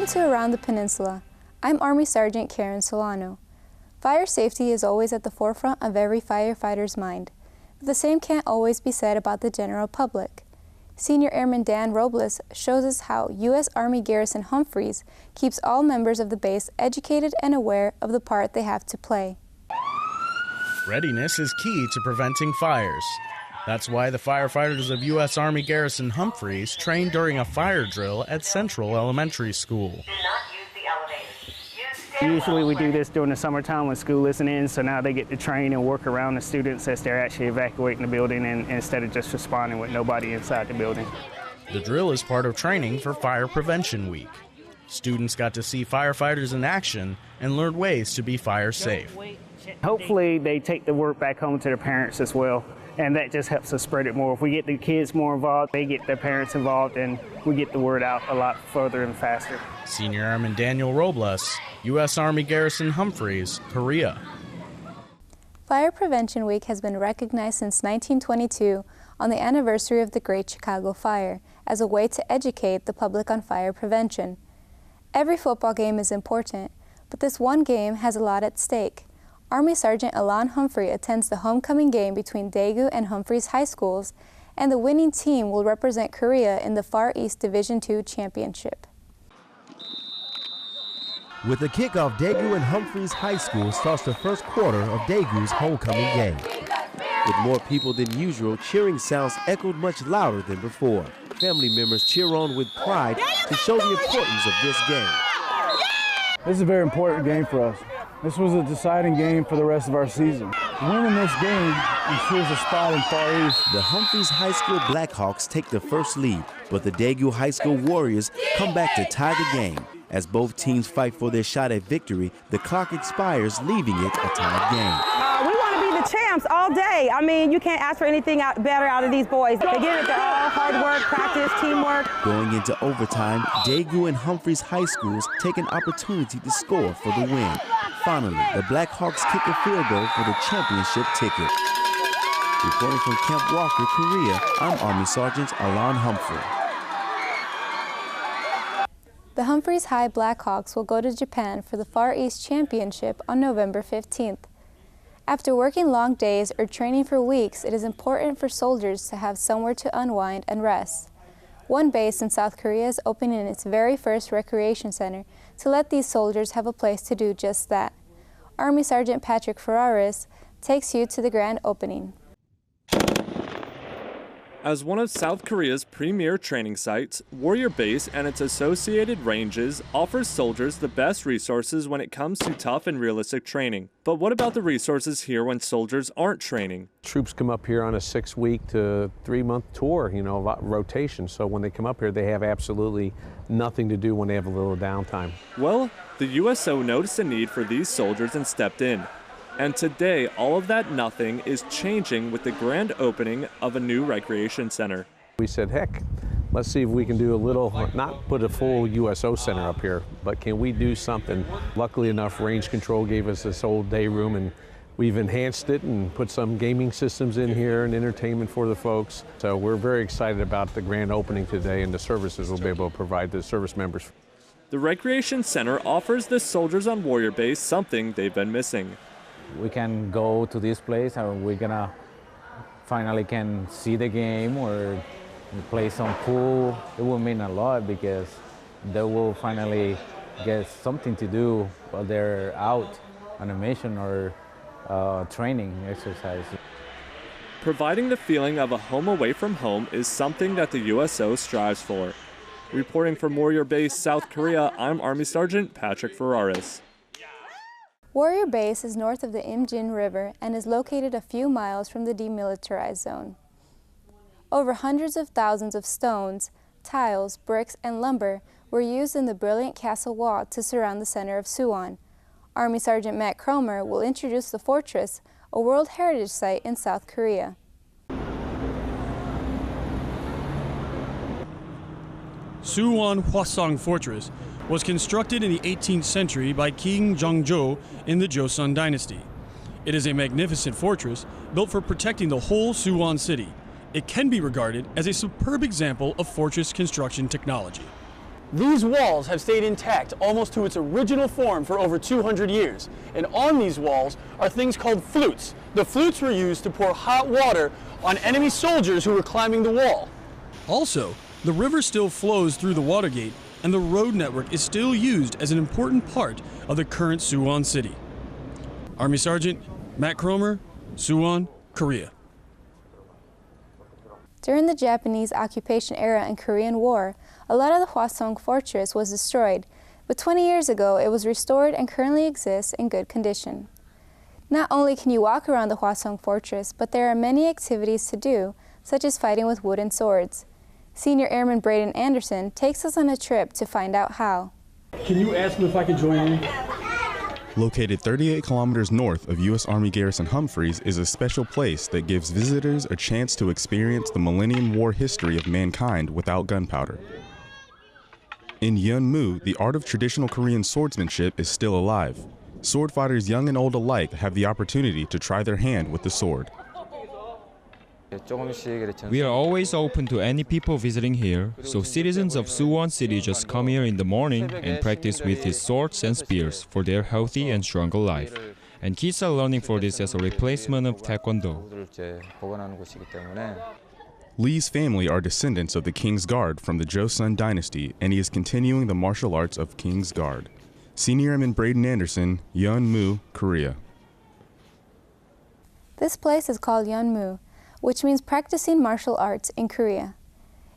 Welcome to Around the Peninsula. I'm Army Sergeant Karen Solano. Fire safety is always at the forefront of every firefighter's mind, but the same can't always be said about the general public. Senior Airman Dan Robles shows us how U.S. Army Garrison Humphreys keeps all members of the base educated and aware of the part they have to play. Readiness is key to preventing fires. That's why the firefighters of U.S. Army Garrison Humphreys train during a fire drill at Central Elementary School. Usually we do this during the summertime when school isn't in, so now they get to train and work around the students as they're actually evacuating the building and instead of just responding with nobody inside the building. The drill is part of training for Fire Prevention Week. Students got to see firefighters in action and learn ways to be fire safe. Hopefully they take the work back home to their parents as well, and that just helps us spread it more. If we get the kids more involved, they get their parents involved, and we get the word out a lot further and faster. Senior Airman Daniel Robles, U.S. Army Garrison Humphreys, Korea. Fire Prevention Week has been recognized since 1922 on the anniversary of the Great Chicago Fire as a way to educate the public on fire prevention. Every football game is important, but this one game has a lot at stake. Army Sergeant Alon Humphrey attends the homecoming game between Daegu and Humphreys High Schools, and the winning team will represent Korea in the Far East Division II Championship. With the kickoff, Daegu and Humphreys High School starts the first quarter of Daegu's homecoming game. With more people than usual, cheering sounds echoed much louder than before. Family members cheer on with pride to show the importance of this game. This is a very important game for us. This was a deciding game for the rest of our season. Winning this game ensures a spot in Far East. The Humphreys High School Blackhawks take the first lead, but the Daegu High School Warriors come back to tie the game. As both teams fight for their shot at victory, the clock expires, leaving it a tied game. We want to be the champs all day. I mean, you can't ask for anything better out of these boys. They give it their all, hard work, practice, teamwork. Going into overtime, Daegu and Humphreys High Schools take an opportunity to score for the win. Finally, the Blackhawks kick a field goal for the championship ticket. Reporting from Camp Walker, Korea, I'm Army Sergeant Alon Humphrey. The Humphreys High Blackhawks will go to Japan for the Far East Championship on November 15th. After working long days or training for weeks, it is important for soldiers to have somewhere to unwind and rest. One base in South Korea is opening its very first recreation center to let these soldiers have a place to do just that. Army Sergeant Patrick Ferraris takes you to the grand opening. As one of South Korea's premier training sites, Warrior Base and its associated ranges offers soldiers the best resources when it comes to tough and realistic training. But what about the resources here when soldiers aren't training? Troops come up here on a 6-week to 3-month tour, rotation. So when they come up here, they have absolutely nothing to do when they have a little downtime. Well, the USO noticed a need for these soldiers and stepped in. And today, all of that nothing is changing with the grand opening of a new recreation center. We said, heck, let's see if we can do a little, not put a full USO center up here, but can we do something? Luckily enough, Range Control gave us this old day room, and we've enhanced it and put some gaming systems in here and entertainment for the folks. So we're very excited about the grand opening today, and the services we'll be able to provide the service members. The recreation center offers the soldiers on Warrior Base something they've been missing. We can go to this place and we're gonna finally can see the game or play some pool. It will mean a lot because they will finally get something to do while they're out on a mission or training exercise. Providing the feeling of a home away from home is something that the USO strives for. Reporting from Warrior Base, South Korea, I'm Army Sergeant Patrick Ferraris. Warrior Base is north of the Imjin River and is located a few miles from the demilitarized zone. Over hundreds of thousands of stones, tiles, bricks, and lumber were used in the brilliant castle wall to surround the center of Suwon. Army Sergeant Matt Cromer will introduce the fortress, a World Heritage Site in South Korea. Suwon Hwasong Fortress was constructed in the 18th century by King Jongjo in the Joseon dynasty. It is a magnificent fortress built for protecting the whole Suwon city. It can be regarded as a superb example of fortress construction technology. These walls have stayed intact almost to its original form for over 200 years. And on these walls are things called flutes. The flutes were used to pour hot water on enemy soldiers who were climbing the wall. Also, the river still flows through the Watergate, and the road network is still used as an important part of the current Suwon city. Army Sergeant Matt Cromer, Suwon, Korea. During the Japanese occupation era and Korean War, a lot of the Hwasong Fortress was destroyed, but 20 years ago it was restored and currently exists in good condition. Not only can you walk around the Hwasong Fortress, but there are many activities to do, such as fighting with wooden swords. Senior Airman Braden Anderson takes us on a trip to find out how. Can you ask me if I can join in? Located 38 kilometers north of U.S. Army Garrison Humphreys is a special place that gives visitors a chance to experience the Millennium War history of mankind without gunpowder. In Yeonmu, the art of traditional Korean swordsmanship is still alive. Sword fighters young and old alike have the opportunity to try their hand with the sword. We are always open to any people visiting here, so citizens of Suwon City just come here in the morning and practice with his swords and spears for their healthy and stronger life. And kids are learning for this as a replacement of Taekwondo. Lee's family are descendants of the King's Guard from the Joseon dynasty, and he is continuing the martial arts of King's Guard. Senior Airman Braden Anderson, Yeonmu, Korea. This place is called Yeonmu, which means practicing martial arts in Korea.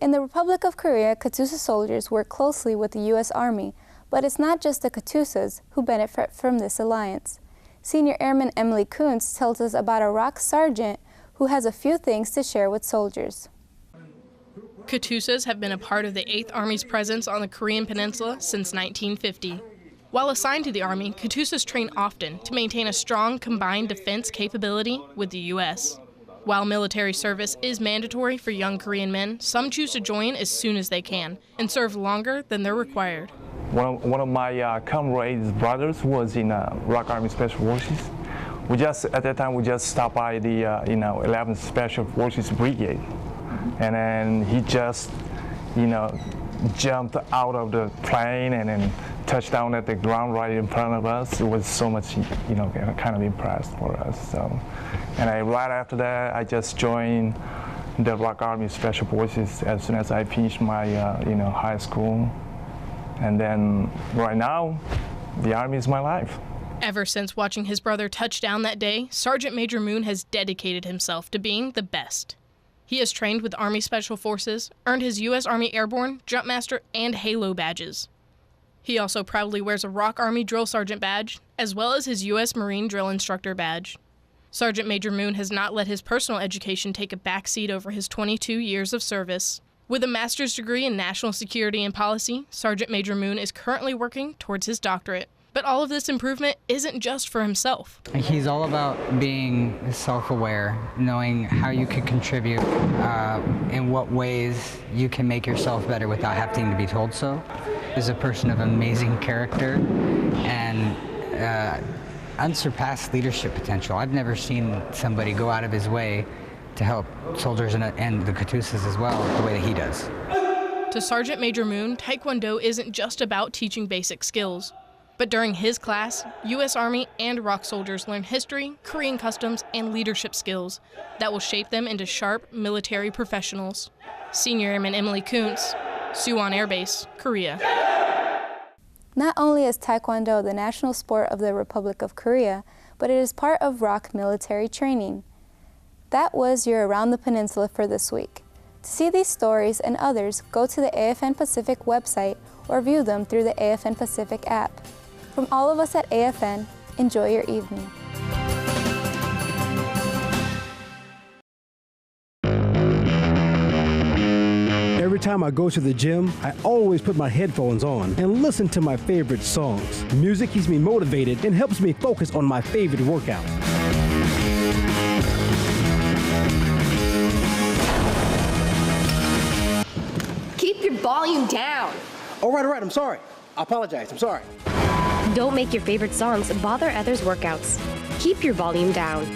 In the Republic of Korea, Katusa soldiers work closely with the U.S. Army, but it's not just the Katusas who benefit from this alliance. Senior Airman Emily Kuntz tells us about a ROK sergeant who has a few things to share with soldiers. Katusas have been a part of the 8th Army's presence on the Korean Peninsula since 1950. While assigned to the Army, Katusas train often to maintain a strong combined defense capability with the U.S. While military service is mandatory for young Korean men, some choose to join as soon as they can and serve longer than they're required. One of my comrades' brothers was in ROK Army Special Forces. At that time, we just stopped by the 11th Special Forces Brigade, and then he just, jumped out of the plane and then touched down at the ground right in front of us. It was so much, kind of impressed for us. So, and right after that, I just joined the ROK Army Special Forces as soon as I finished my, high school. And then right now, the Army is my life. Ever since watching his brother touch down that day, Sergeant Major Moon has dedicated himself to being the best. He has trained with Army Special Forces, earned his U.S. Army Airborne, Jumpmaster, and Halo badges. He also proudly wears a ROK Army Drill Sergeant badge, as well as his U.S. Marine Drill Instructor badge. Sergeant Major Moon has not let his personal education take a backseat over his 22 years of service. With a master's degree in national security and policy, Sergeant Major Moon is currently working towards his doctorate. But all of this improvement isn't just for himself. He's all about being self-aware, knowing how you can contribute, in what ways you can make yourself better without having to be told so. He's a person of amazing character and unsurpassed leadership potential. I've never seen somebody go out of his way to help soldiers and the Katusas as well the way that he does. To Sergeant Major Moon, Taekwondo isn't just about teaching basic skills. But during his class, U.S. Army and ROK soldiers learn history, Korean customs, and leadership skills that will shape them into sharp military professionals. Senior Airman Emily Kuntz, Suwon Air Base, Korea. Not only is Taekwondo the national sport of the Republic of Korea, but it is part of ROK military training. That was your Around the Peninsula for this week. To see these stories and others, go to the AFN Pacific website or view them through the AFN Pacific app. From all of us at AFN, enjoy your evening. Every time I go to the gym, I always put my headphones on and listen to my favorite songs. Music keeps me motivated and helps me focus on my favorite workout. Keep your volume down. All right, I'm sorry. I apologize, I'm sorry. Don't make your favorite songs bother others' workouts. Keep your volume down.